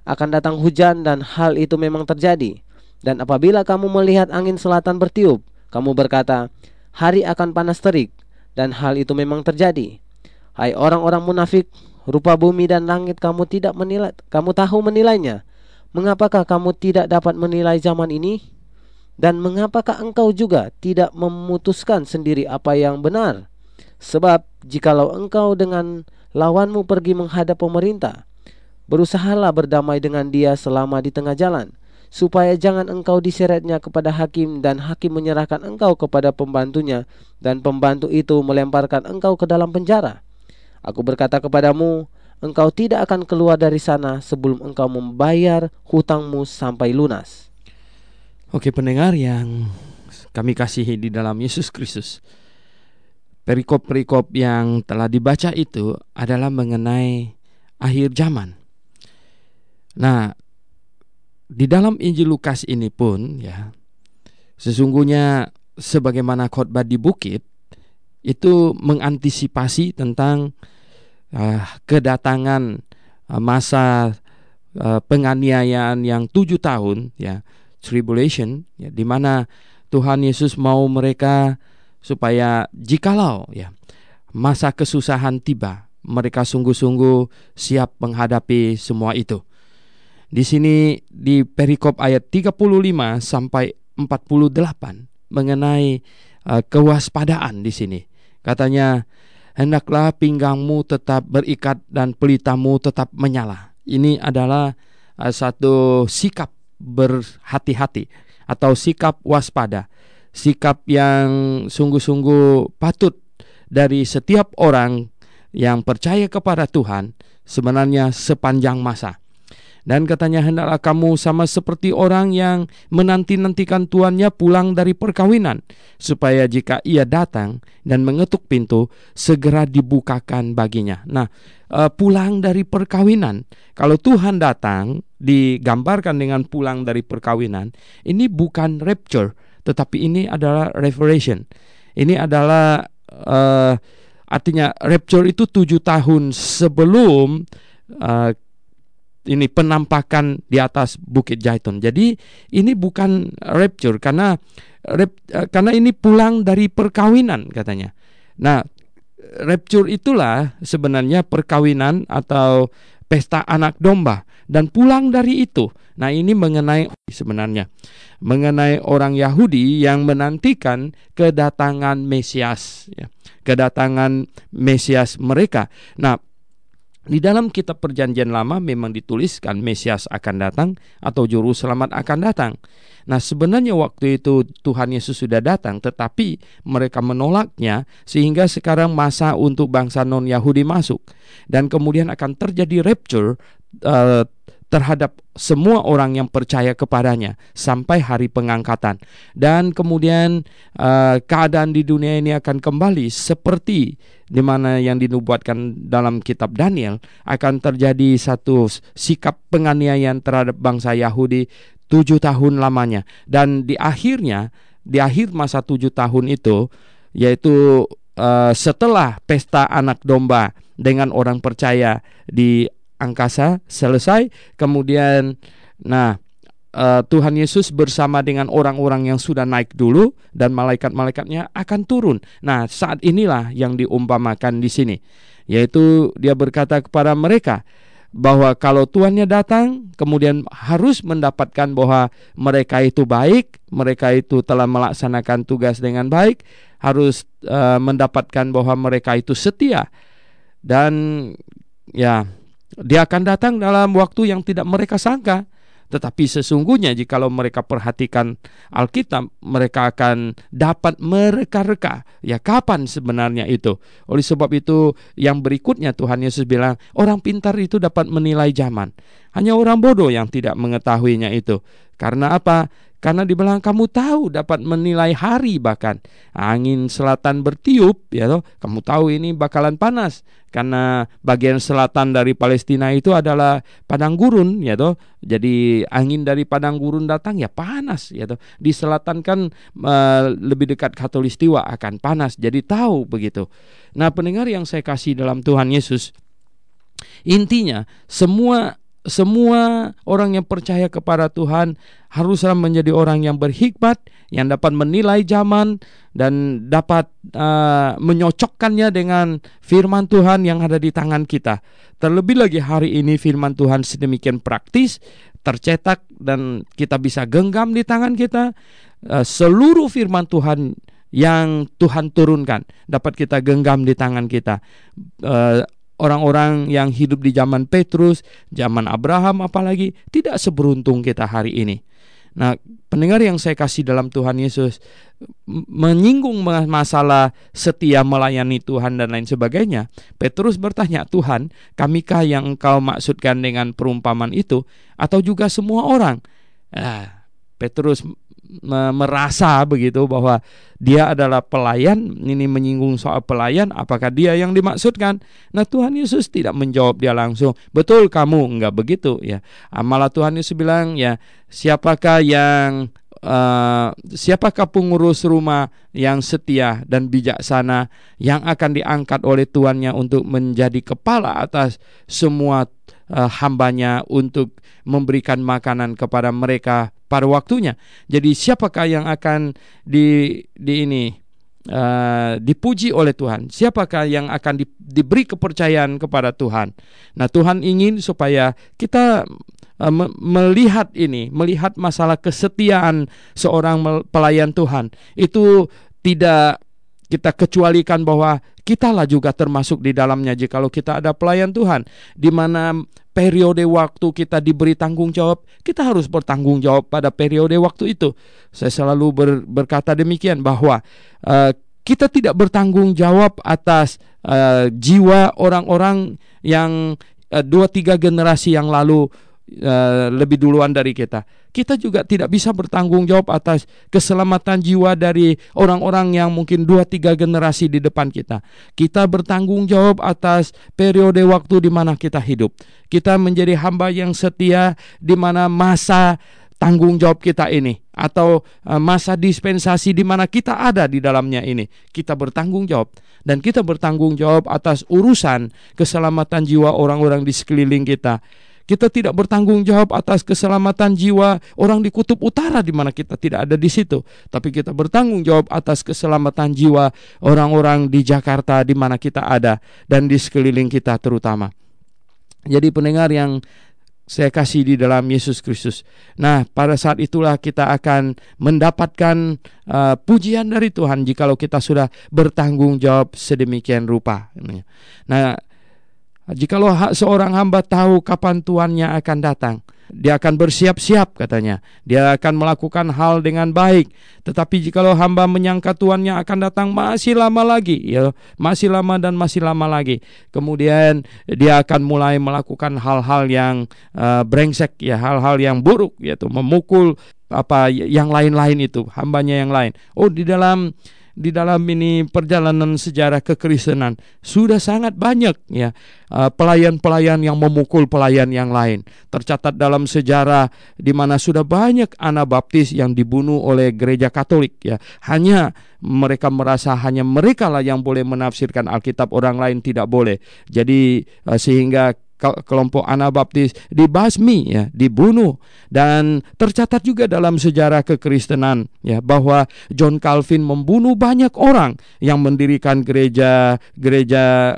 Speaker 3: akan datang hujan, dan hal itu memang terjadi. Dan apabila kamu melihat angin selatan bertiup, kamu berkata, hari akan panas terik, dan hal itu memang terjadi. Hai orang-orang munafik, rupa bumi dan langit kamu tahu menilainya. Mengapakah kamu tidak dapat menilai zaman ini? Dan mengapakah engkau juga tidak memutuskan sendiri apa yang benar? Sebab jikalau engkau dengan lawanmu pergi menghadap pemerintah, berusahalah berdamai dengan dia selama di tengah jalan, supaya jangan engkau diseretnya kepada hakim, dan hakim menyerahkan engkau kepada pembantunya, dan pembantu itu melemparkan engkau ke dalam penjara. Aku berkata kepadamu, engkau tidak akan keluar dari sana sebelum engkau membayar hutangmu sampai lunas.
Speaker 2: Oke, pendengar yang kami kasihi di dalam Yesus Kristus, perikop-perikop yang telah dibaca itu adalah mengenai akhir zaman. Nah, di dalam Injil Lukas ini pun ya, sesungguhnya sebagaimana khotbah di bukit itu mengantisipasi tentang kedatangan masa penganiayaan yang 7 tahun ya, tribulation ya, di mana Tuhan Yesus mau mereka supaya jikalau ya masa kesusahan tiba, mereka sungguh-sungguh siap menghadapi semua itu. Di sini di perikop ayat 35 sampai 48 mengenai kewaspadaan di sini. Katanya, hendaklah pinggangmu tetap berikat dan pelitamu tetap menyala. Ini adalah satu sikap berhati-hati atau sikap waspada, sikap yang sungguh-sungguh patut dari setiap orang yang percaya kepada Tuhan sebenarnya sepanjang masa. Dan katanya, hendaklah kamu sama seperti orang yang menanti-nantikan tuannya pulang dari perkawinan, supaya jika ia datang dan mengetuk pintu, segera dibukakan baginya. Nah, pulang dari perkawinan, kalau Tuhan datang digambarkan dengan pulang dari perkawinan, ini bukan rapture, tetapi ini adalah revelation. Ini adalah artinya rapture itu 7 tahun sebelum ini penampakan di atas Bukit Zaitun. Jadi ini bukan rapture karena ini pulang dari perkawinan katanya. Nah, rapture itulah sebenarnya perkawinan atau pesta anak domba dan pulang dari itu. Nah, ini mengenai orang Yahudi yang menantikan kedatangan Mesias ya. Kedatangan Mesias mereka. Nah, di dalam kitab Perjanjian Lama memang dituliskan Mesias akan datang atau Juru Selamat akan datang. Nah, sebenarnya waktu itu Tuhan Yesus sudah datang, tetapi mereka menolaknya sehingga sekarang masa untuk bangsa non-Yahudi masuk. Dan kemudian akan terjadi rapture terhadap semua orang yang percaya kepadanya sampai hari pengangkatan. Dan kemudian keadaan di dunia ini akan kembali seperti di mana yang dinubuatkan dalam kitab Daniel, akan terjadi satu sikap penganiayaan terhadap bangsa Yahudi 7 tahun lamanya. Dan di akhir masa 7 tahun itu, yaitu setelah pesta anak domba dengan orang percaya di angkasa selesai, kemudian Tuhan Yesus bersama dengan orang-orang yang sudah naik dulu dan malaikat-malaikatnya akan turun. Nah, saat inilah yang diumpamakan di sini, yaitu dia berkata kepada mereka bahwa kalau tuannya datang, kemudian harus mendapatkan bahwa mereka itu baik, mereka itu telah melaksanakan tugas dengan baik, harus mendapatkan bahwa mereka itu setia. Dan ya, dia akan datang dalam waktu yang tidak mereka sangka. Tetapi sesungguhnya jikalau mereka perhatikan Alkitab, mereka akan dapat mereka-reka. Ya, kapan sebenarnya itu? Oleh sebab itu yang berikutnya Tuhan Yesus bilang, orang pintar itu dapat menilai zaman. Hanya orang bodoh yang tidak mengetahuinya itu. Karena apa? Karena dibilang kamu tahu dapat menilai hari, bahkan angin selatan bertiup, ya toh, kamu tahu ini bakalan panas karena bagian selatan dari Palestina itu adalah padang gurun, ya toh. Jadi angin dari padang gurun datang ya panas, ya toh. Di selatan kan lebih dekat khatulistiwa akan panas. Jadi tahu begitu. Nah, pendengar yang saya kasih dalam Tuhan Yesus, intinya semua orang yang percaya kepada Tuhan haruslah menjadi orang yang berhikmat, yang dapat menilai zaman dan dapat menyocokkannya dengan firman Tuhan yang ada di tangan kita. Terlebih lagi hari ini firman Tuhan sedemikian praktis, tercetak dan kita bisa genggam di tangan kita. Seluruh firman Tuhan yang Tuhan turunkan dapat kita genggam di tangan kita. Orang-orang yang hidup di zaman Petrus, zaman Abraham apalagi, tidak seberuntung kita hari ini. Nah, pendengar yang saya kasih dalam Tuhan Yesus, menyinggung masalah setia melayani Tuhan dan lain sebagainya, Petrus bertanya, Tuhan, kamikah yang engkau maksudkan dengan perumpamaan itu, atau juga semua orang? Petrus merasa begitu bahwa dia adalah pelayan. Ini menyinggung soal pelayan, apakah dia yang dimaksudkan? Nah, Tuhan Yesus tidak menjawab dia langsung, betul kamu, enggak begitu ya. Malah Tuhan Yesus bilang, ya, siapakah pengurus rumah yang setia dan bijaksana yang akan diangkat oleh tuannya untuk menjadi kepala atas semua hambanya untuk memberikan makanan kepada mereka pada waktunya. Jadi siapakah yang akan dipuji oleh Tuhan? Siapakah yang akan diberi kepercayaan kepada Tuhan? Nah, Tuhan ingin supaya kita melihat masalah kesetiaan seorang pelayan Tuhan. Itu tidak kita kecualikan bahwa kitalah juga termasuk di dalamnya. Jikalau kita ada pelayan Tuhan, di mana periode waktu kita diberi tanggung jawab, kita harus bertanggung jawab pada periode waktu itu. Saya selalu berkata demikian, bahwa kita tidak bertanggung jawab atas jiwa orang-orang yang 2-3 generasi yang lalu lebih duluan dari kita. Kita juga tidak bisa bertanggung jawab atas keselamatan jiwa dari orang-orang yang mungkin 2-3 generasi di depan kita. Kita bertanggung jawab atas periode waktu di mana kita hidup. Kita menjadi hamba yang setia di mana masa tanggung jawab kita ini, atau masa dispensasi di mana kita ada di dalamnya ini, kita bertanggung jawab. Dan kita bertanggung jawab atas urusan keselamatan jiwa orang-orang di sekeliling kita. Kita tidak bertanggung jawab atas keselamatan jiwa orang di kutub utara di mana kita tidak ada di situ, tapi kita bertanggung jawab atas keselamatan jiwa orang-orang di Jakarta di mana kita ada dan di sekeliling kita terutama. Jadi pendengar yang saya kasih di dalam Yesus Kristus. Nah, pada saat itulah kita akan mendapatkan pujian dari Tuhan jikalau kita sudah bertanggung jawab sedemikian rupa. Nah, jikalau seorang hamba tahu kapan tuannya akan datang, dia akan bersiap-siap katanya. Dia akan melakukan hal dengan baik. Tetapi jikalau hamba menyangka tuannya akan datang masih lama lagi, ya, masih lama dan masih lama lagi, kemudian dia akan mulai melakukan hal-hal yang brengsek, ya, hal-hal yang buruk, yaitu memukul yang lain-lain itu, hambanya yang lain. Di dalam ini perjalanan sejarah kekristenan sudah sangat banyak, ya, pelayan-pelayan yang memukul pelayan yang lain. Tercatat dalam sejarah di mana sudah banyak Anabaptis yang dibunuh oleh gereja Katolik, ya. Hanya mereka merasa hanya mereka lah yang boleh menafsirkan Alkitab, orang lain tidak boleh. Jadi sehingga kelompok Anabaptis dibasmi, ya, dibunuh. Dan tercatat juga dalam sejarah kekristenan, ya, bahwa John Calvin membunuh banyak orang yang mendirikan gereja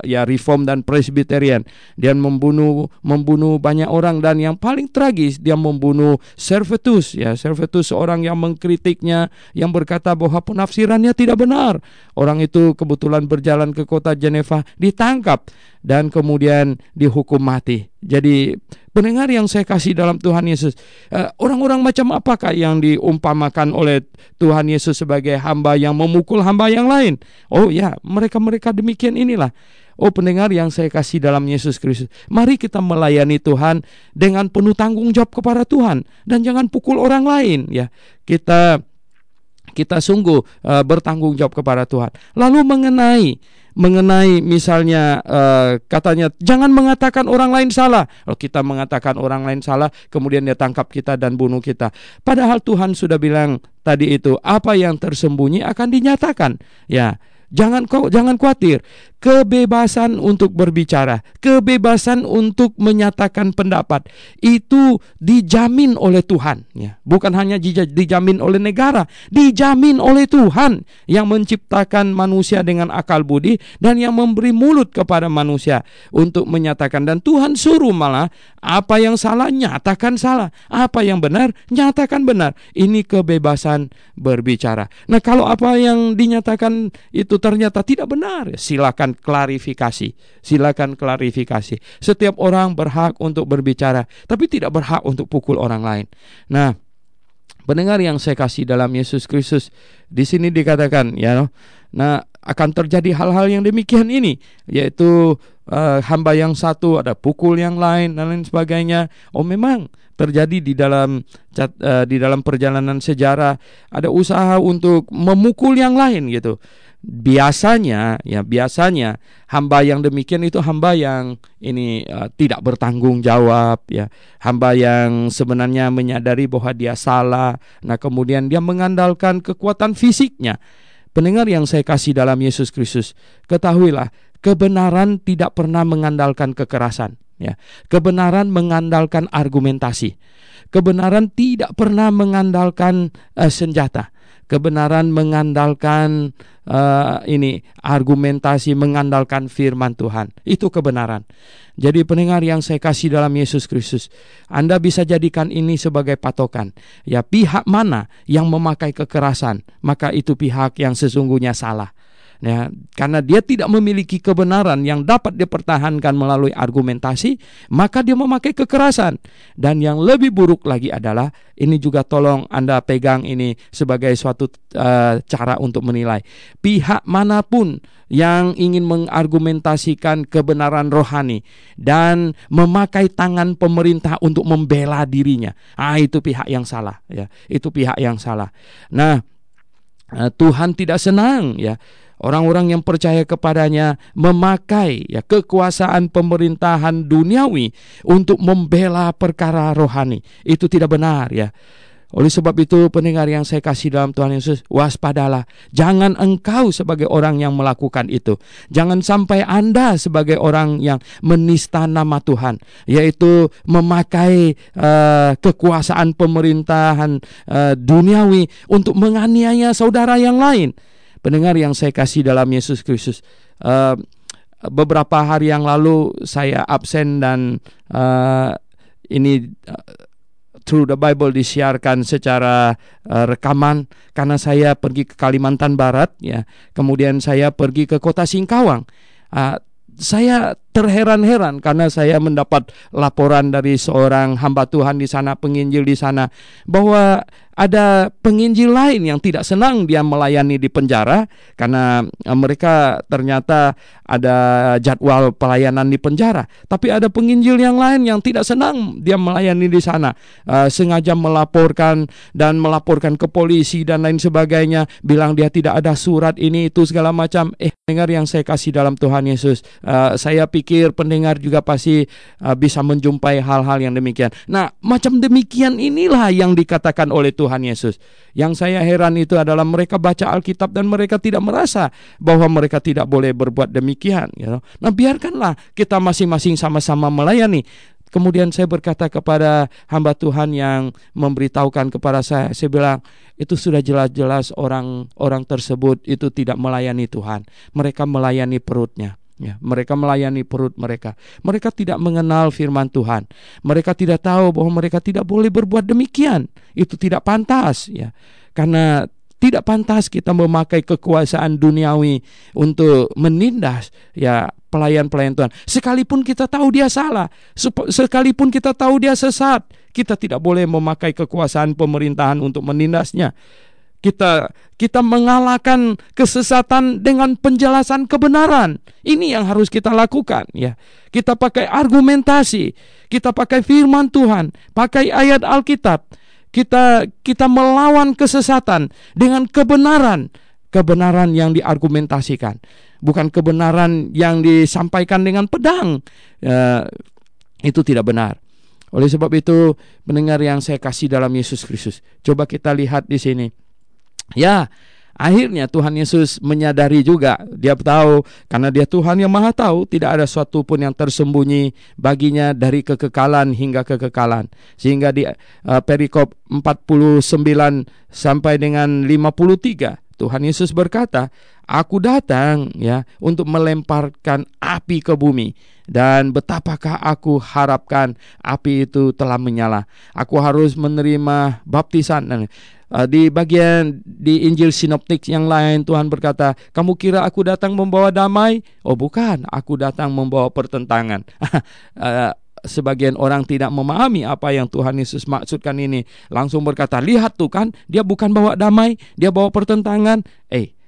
Speaker 2: ya Reform dan Presbyterian. Dia membunuh banyak orang, dan yang paling tragis dia membunuh Servetus, ya. Servetus seorang yang mengkritiknya, yang berkata bahwa penafsirannya tidak benar. Orang itu kebetulan berjalan ke kota Geneva, ditangkap dan kemudian dihukum mati. Jadi pendengar yang saya kasih dalam Tuhan Yesus, orang-orang macam apakah yang diumpamakan oleh Tuhan Yesus sebagai hamba yang memukul hamba yang lain? Oh ya, mereka demikian inilah. Oh pendengar yang saya kasih dalam Yesus Kristus, mari kita melayani Tuhan dengan penuh tanggung jawab kepada Tuhan, dan jangan pukul orang lain, ya. Kita sungguh bertanggung jawab kepada Tuhan. Lalu mengenai misalnya katanya jangan mengatakan orang lain salah. Kalau kita mengatakan orang lain salah, kemudian dia tangkap kita dan bunuh kita. Padahal Tuhan sudah bilang tadi itu, apa yang tersembunyi akan dinyatakan. Ya, jangan khawatir. Kebebasan untuk berbicara, kebebasan untuk menyatakan pendapat itu dijamin oleh Tuhan, ya. Bukan hanya dijamin oleh negara, dijamin oleh Tuhan yang menciptakan manusia dengan akal budi dan yang memberi mulut kepada manusia untuk menyatakan. Dan Tuhan suruh malah apa yang salah nyatakan salah, apa yang benar nyatakan benar. Ini kebebasan berbicara. Nah, kalau apa yang dinyatakan itu ternyata tidak benar, silakan klarifikasi. Setiap orang berhak untuk berbicara, tapi tidak berhak untuk pukul orang lain. Nah, Pendengar yang saya kasih dalam Yesus Kristus, di sini dikatakan nah akan terjadi hal-hal yang demikian ini, yaitu hamba yang satu ada pukul yang lain dan lain sebagainya. Memang terjadi di dalam perjalanan sejarah, ada usaha untuk memukul yang lain gitu. Biasanya hamba yang demikian itu hamba yang tidak bertanggung jawab, hamba yang sebenarnya menyadari bahwa dia salah. Nah, kemudian dia mengandalkan kekuatan fisiknya. Pendengar yang saya kasih dalam Yesus Kristus, ketahuilah, kebenaran tidak pernah mengandalkan kekerasan. Kebenaran mengandalkan argumentasi. Kebenaran tidak pernah mengandalkan senjata. Kebenaran mengandalkan argumentasi, mengandalkan firman Tuhan. Itu kebenaran. Jadi pendengar yang saya kasih dalam Yesus Kristus, Anda bisa jadikan ini sebagai patokan. Pihak mana yang memakai kekerasan, maka itu pihak yang sesungguhnya salah. Karena dia tidak memiliki kebenaran yang dapat dipertahankan melalui argumentasi, maka dia memakai kekerasan. Dan yang lebih buruk lagi adalah, ini juga tolong Anda pegang ini sebagai suatu cara untuk menilai. Pihak manapun yang ingin mengargumentasikan kebenaran rohani dan memakai tangan pemerintah untuk membela dirinya, itu pihak yang salah. Itu pihak yang salah. Nah, Tuhan tidak senang orang-orang yang percaya kepadanya memakai kekuasaan pemerintahan duniawi untuk membela perkara rohani. Itu tidak benar Oleh sebab itu, pendengar yang saya kasih dalam Tuhan Yesus, waspadalah. Jangan engkau sebagai orang yang melakukan itu. Jangan sampai Anda sebagai orang yang menista nama Tuhan, yaitu memakai kekuasaan pemerintahan duniawi untuk menganiaya saudara yang lain. Pendengar yang saya kasih dalam Yesus Kristus, beberapa hari yang lalu saya absen dan Through the Bible disiarkan secara rekaman karena saya pergi ke Kalimantan Barat kemudian saya pergi ke kota Singkawang. Saya terheran-heran karena saya mendapat laporan dari seorang hamba Tuhan di sana, penginjil di sana, bahwa ada penginjil lain yang tidak senang dia melayani di penjara karena mereka ternyata ada jadwal pelayanan di penjara. Tapi ada penginjil yang lain yang tidak senang dia melayani di sana, sengaja melaporkan ke polisi dan lain sebagainya, bilang dia tidak ada surat ini itu segala macam. Pendengar yang saya kasih dalam Tuhan Yesus, saya pikir pendengar juga pasti bisa menjumpai hal-hal yang demikian. Nah, macam demikian inilah yang dikatakan oleh Tuhan Yesus. Yang saya heran itu adalah mereka baca Alkitab dan mereka tidak merasa bahwa mereka tidak boleh berbuat demikian. Nah, biarkanlah kita masing-masing sama-sama melayani. Kemudian saya berkata kepada hamba Tuhan yang memberitahukan kepada saya bilang, itu sudah jelas-jelas orang tersebut itu tidak melayani Tuhan. Mereka melayani perutnya. Mereka melayani perut mereka. Mereka tidak mengenal firman Tuhan. Mereka tidak tahu bahwa mereka tidak boleh berbuat demikian. Itu tidak pantas Karena tidak pantas kita memakai kekuasaan duniawi untuk menindas pelayan-pelayan Tuhan. Sekalipun kita tahu dia salah, sekalipun kita tahu dia sesat, kita tidak boleh memakai kekuasaan pemerintahan untuk menindasnya. Kita mengalahkan kesesatan dengan penjelasan kebenaran. Ini yang harus kita lakukan Kita pakai argumentasi, kita pakai firman Tuhan, pakai ayat Alkitab. Kita melawan kesesatan dengan kebenaran yang diargumentasikan, bukan kebenaran yang disampaikan dengan pedang. Itu tidak benar. Oleh sebab itu, pendengar yang saya kasih dalam Yesus Kristus, coba kita lihat di sini. Akhirnya Tuhan Yesus menyadari juga, dia tahu karena dia Tuhan yang Maha Tahu, tidak ada suatu pun yang tersembunyi baginya dari kekekalan hingga kekekalan. Sehingga di perikop 49 sampai dengan 53, Tuhan Yesus berkata, Aku datang untuk melemparkan api ke bumi, dan betapakah aku harapkan api itu telah menyala. Aku harus menerima baptisan. Di bagian di Injil Sinoptik yang lain, Tuhan berkata, kamu kira aku datang membawa damai? Oh bukan, aku datang membawa pertentangan. sebagian orang tidak memahami apa yang Tuhan Yesus maksudkan ini, langsung berkata, lihat tuh kan, dia bukan bawa damai, dia bawa pertentangan.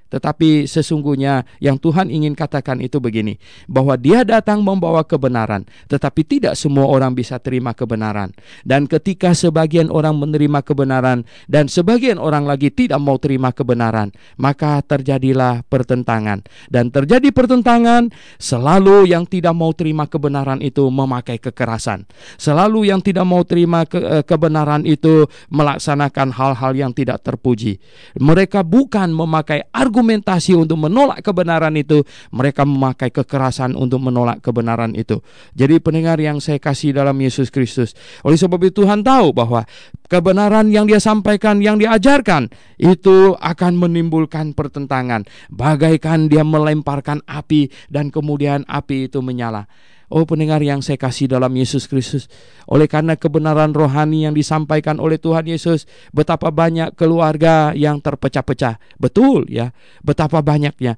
Speaker 2: Tetapi sesungguhnya yang Tuhan ingin katakan itu begini, bahwa dia datang membawa kebenaran, tetapi tidak semua orang bisa terima kebenaran. Dan ketika sebagian orang menerima kebenaran dan sebagian orang lagi tidak mau terima kebenaran, maka terjadilah pertentangan. Dan terjadi pertentangan, selalu yang tidak mau terima kebenaran itu memakai kekerasan. Selalu yang tidak mau terima kebenaran itu melaksanakan hal-hal yang tidak terpuji. Mereka bukan memakai argumentasi untuk menolak kebenaran itu, mereka memakai kekerasan untuk menolak kebenaran itu. Jadi pendengar yang saya kasih dalam Yesus Kristus, oleh sebab itu Tuhan tahu bahwa kebenaran yang dia sampaikan, yang diajarkan, itu akan menimbulkan pertentangan, bagaikan dia melemparkan api dan kemudian api itu menyala. Oh pendengar yang saya kasih dalam Yesus Kristus, oleh karena kebenaran rohani yang disampaikan oleh Tuhan Yesus, betapa banyak keluarga yang terpecah-pecah. Betul ya, betapa banyaknya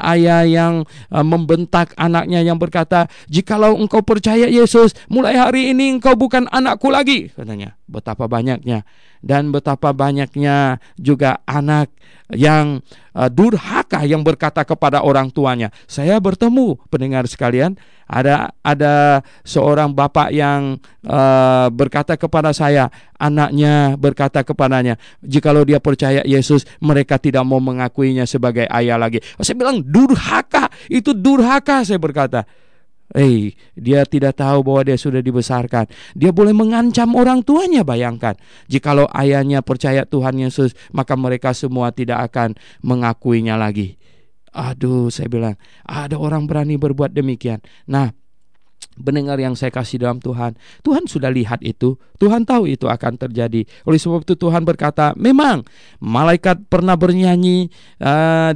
Speaker 2: ayah yang membentak anaknya yang berkata, jikalau engkau percaya Yesus, mulai hari ini engkau bukan anakku lagi, katanya. Betapa banyaknya. Dan betapa banyaknya juga anak yang durhaka yang berkata kepada orang tuanya. Saya bertemu, pendengar sekalian, ada seorang bapak yang berkata kepada saya, anaknya berkata kepadanya, jikalau dia percaya Yesus, mereka tidak mau mengakuinya sebagai ayah lagi. Saya bilang, durhaka, itu durhaka, saya berkata. Dia tidak tahu bahwa dia sudah dibesarkan. Dia boleh mengancam orang tuanya, bayangkan. Jikalau ayahnya percaya Tuhan Yesus, maka mereka semua tidak akan mengakuinya lagi. Aduh, saya bilang, ada orang berani berbuat demikian. Nah, pendengar yang saya kasih dalam Tuhan, Tuhan sudah lihat itu, Tuhan tahu itu akan terjadi. Oleh sebab itu Tuhan berkata, memang malaikat pernah bernyanyi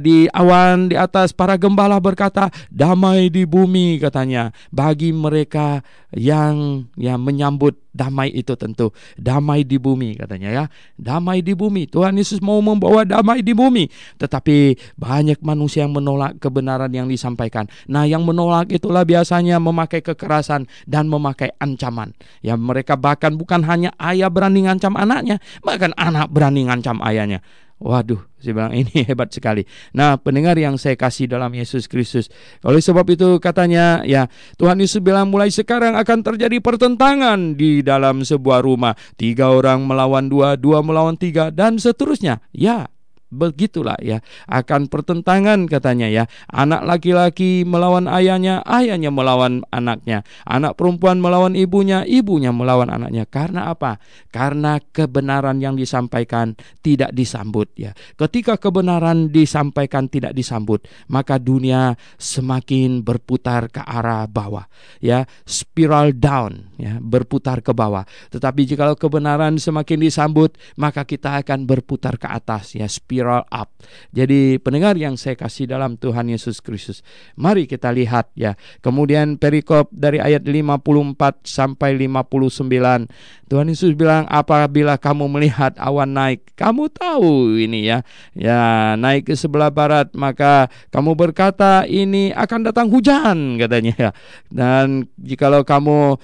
Speaker 2: di awan di atas, para gembala berkata, damai di bumi, katanya, bagi mereka yang menyambut damai itu. Tentu damai di bumi, katanya ya, damai di bumi. Tuhan Yesus mau membawa damai di bumi, tetapi banyak manusia yang menolak kebenaran yang disampaikan. Nah, yang menolak itulah biasanya memakai kekerasan dan memakai ancaman. Ya, mereka bahkan bukan hanya ayah berani ngancam anaknya, bahkan anak berani ngancam ayahnya. Waduh, saya bilang ini hebat sekali. Nah, pendengar yang saya kasih dalam Yesus Kristus, oleh sebab itu katanya, ya, Tuhan Yesus bilang mulai sekarang akan terjadi pertentangan di dalam sebuah rumah. 3 orang melawan 2, 2 melawan 3, dan seterusnya. Ya, begitulah ya, akan pertentangan katanya ya. Anak laki-laki melawan ayahnya, ayahnya melawan anaknya. Anak perempuan melawan ibunya, ibunya melawan anaknya. Karena apa? Karena kebenaran yang disampaikan tidak disambut ya. Ketika kebenaran disampaikan tidak disambut, maka dunia semakin berputar ke arah bawah ya, spiral down ya, berputar ke bawah. Tetapi jikalau kebenaran semakin disambut, maka kita akan berputar ke atas ya, spiral up. Jadi pendengar yang saya kasih dalam Tuhan Yesus Kristus, mari kita lihat ya. Kemudian perikop dari ayat 54 sampai 59. Tuhan Yesus bilang, apabila kamu melihat awan naik, kamu tahu ini ya, naik ke sebelah barat, maka kamu berkata ini akan datang hujan, katanya ya. Dan jikalau kamu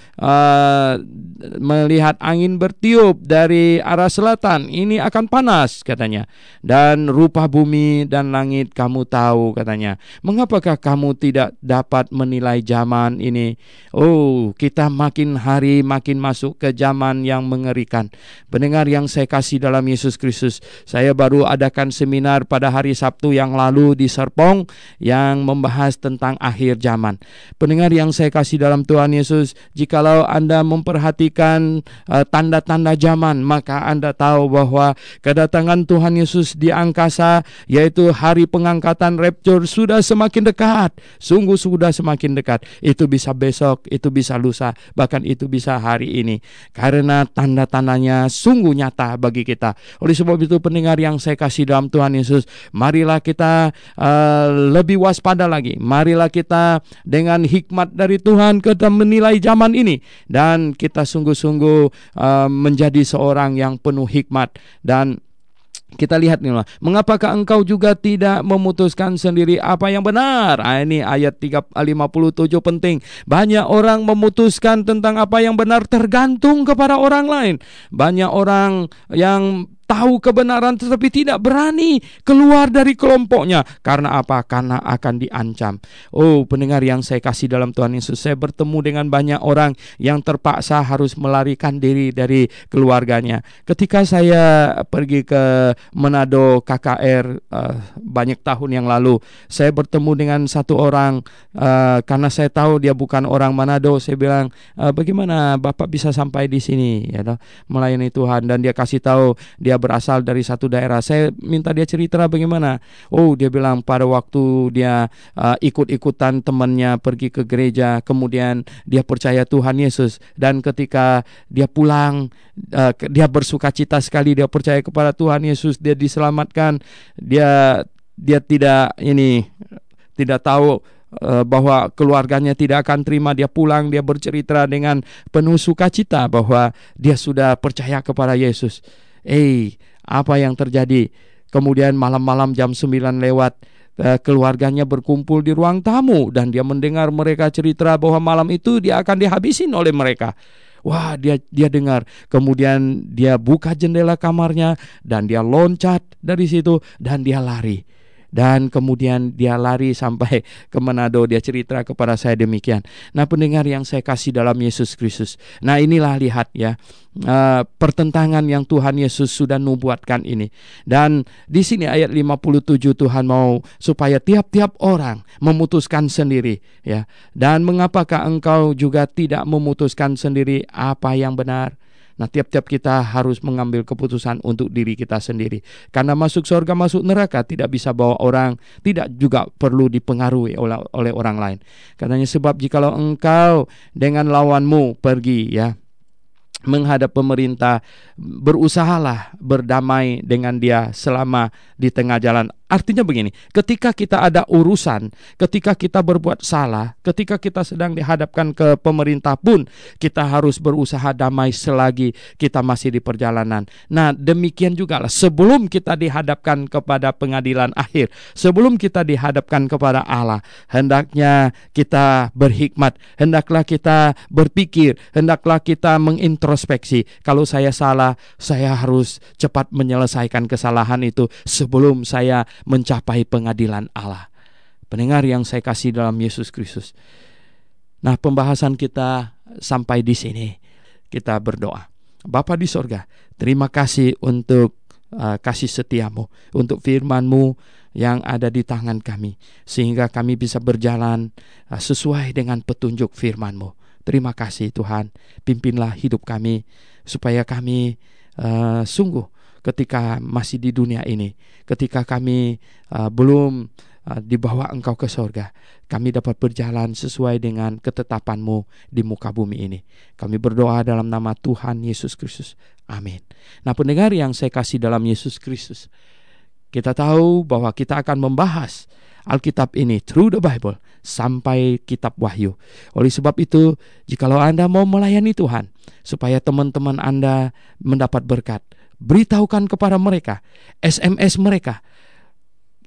Speaker 2: melihat angin bertiup dari arah selatan, ini akan panas, katanya. Dan rupa bumi dan langit kamu tahu, katanya. Mengapakah kamu tidak dapat menilai zaman ini? Oh, kita makin hari makin masuk ke zaman yang mengerikan. Pendengar yang saya kasih dalam Yesus Kristus, saya baru adakan seminar pada hari Sabtu yang lalu di Serpong yang membahas tentang akhir zaman. Pendengar yang saya kasih dalam Tuhan Yesus, jikalau Anda memperhatikan tanda-tanda zaman, maka Anda tahu bahwa kedatangan Tuhan Yesus di angkasa, yaitu hari pengangkatan rapture, sudah semakin dekat. Sungguh sudah semakin dekat. Itu bisa besok, itu bisa lusa, bahkan itu bisa hari ini. Karena tanda-tandanya sungguh nyata bagi kita. Oleh sebab itu pendengar yang saya kasih dalam Tuhan Yesus, marilah kita lebih waspada lagi. Marilah kita dengan hikmat dari Tuhan kita menilai zaman ini, dan kita sungguh-sungguh menjadi seorang yang penuh hikmat. Dan Kita lihat nih, mengapakah engkau juga tidak memutuskan sendiri apa yang benar? Ini ayat 57 penting. Banyak orang memutuskan tentang apa yang benar tergantung kepada orang lain. Banyak orang yang tahu kebenaran tetapi tidak berani keluar dari kelompoknya. Karena apa? Karena akan diancam. Oh, pendengar yang saya kasih dalam Tuhan Yesus, saya bertemu dengan banyak orang yang terpaksa harus melarikan diri dari keluarganya. Ketika saya pergi ke Manado KKR banyak tahun yang lalu, saya bertemu dengan satu orang, karena saya tahu dia bukan orang Manado. Saya bilang, bagaimana Bapak bisa sampai di sini, melayani Tuhan? Dan dia kasih tahu dia berasal dari satu daerah. Saya minta dia cerita bagaimana. Oh, dia bilang pada waktu dia ikut-ikutan temannya pergi ke gereja, kemudian dia percaya Tuhan Yesus, dan ketika dia pulang, dia bersuka cita sekali, dia percaya kepada Tuhan Yesus, dia diselamatkan. Dia tidak tahu bahwa keluarganya tidak akan terima. Dia pulang, dia bercerita dengan penuh sukacita bahwa dia sudah percaya kepada Yesus. Apa yang terjadi? Kemudian malam-malam jam 9 lewat, keluarganya berkumpul di ruang tamu, dan dia mendengar mereka cerita bahwa malam itu dia akan dihabisin oleh mereka. Wah, dia dengar. Kemudian dia buka jendela kamarnya dan dia loncat dari situ dan dia lari. Dan kemudian dia lari sampai ke Manado. Dia cerita kepada saya demikian. Nah, pendengar yang saya kasih dalam Yesus Kristus. Nah, inilah lihat ya, pertentangan yang Tuhan Yesus sudah nubuatkan ini. Dan di sini ayat 57 Tuhan mau supaya tiap-tiap orang memutuskan sendiri ya. Dan mengapakah engkau juga tidak memutuskan sendiri apa yang benar? Nah, tiap-tiap kita harus mengambil keputusan untuk diri kita sendiri. Karena masuk surga, masuk neraka tidak bisa bawa orang, tidak juga perlu dipengaruhi oleh orang lain. Katanya, sebab jikalau engkau dengan lawanmu pergi ya menghadap pemerintah, berusahalah berdamai dengan dia selama di tengah jalan. Artinya begini, ketika kita ada urusan, ketika kita berbuat salah, ketika kita sedang dihadapkan ke pemerintah pun, kita harus berusaha damai selagi kita masih di perjalanan. Nah, demikian juga lah sebelum kita dihadapkan kepada pengadilan akhir, sebelum kita dihadapkan kepada Allah, hendaknya kita berhikmat, hendaklah kita berpikir, hendaklah kita mengintrospeksi. Kalau saya salah, saya harus cepat menyelesaikan kesalahan itu sebelum saya mencapai pengadilan Allah. Pendengar yang saya kasih dalam Yesus Kristus. Nah, pembahasan kita sampai di sini. Kita berdoa. Bapa di sorga, terima kasih untuk kasih setiamu, untuk firman-Mu yang ada di tangan kami, sehingga kami bisa berjalan sesuai dengan petunjuk firman-Mu. Terima kasih Tuhan, pimpinlah hidup kami, supaya kami sungguh ketika masih di dunia ini, ketika kami belum dibawa Engkau ke sorga, kami dapat berjalan sesuai dengan ketetapan-Mu di muka bumi ini. Kami berdoa dalam nama Tuhan Yesus Kristus. Amin. Nah, pendengar yang saya kasih dalam Yesus Kristus, kita tahu bahwa kita akan membahas Alkitab ini through the Bible sampai kitab Wahyu. Oleh sebab itu, jikalau Anda mau melayani Tuhan supaya teman-teman Anda mendapat berkat, beritahukan kepada mereka, SMS mereka.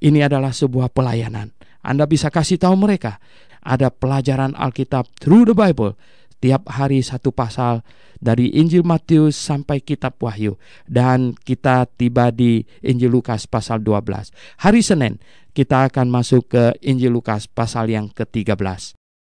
Speaker 2: Ini adalah sebuah pelayanan. Anda bisa kasih tahu mereka ada pelajaran Alkitab through the Bible, tiap hari satu pasal dari Injil Matius sampai kitab Wahyu, dan kita tiba di Injil Lukas pasal 12. Hari Senin kita akan masuk ke Injil Lukas pasal yang ke-13.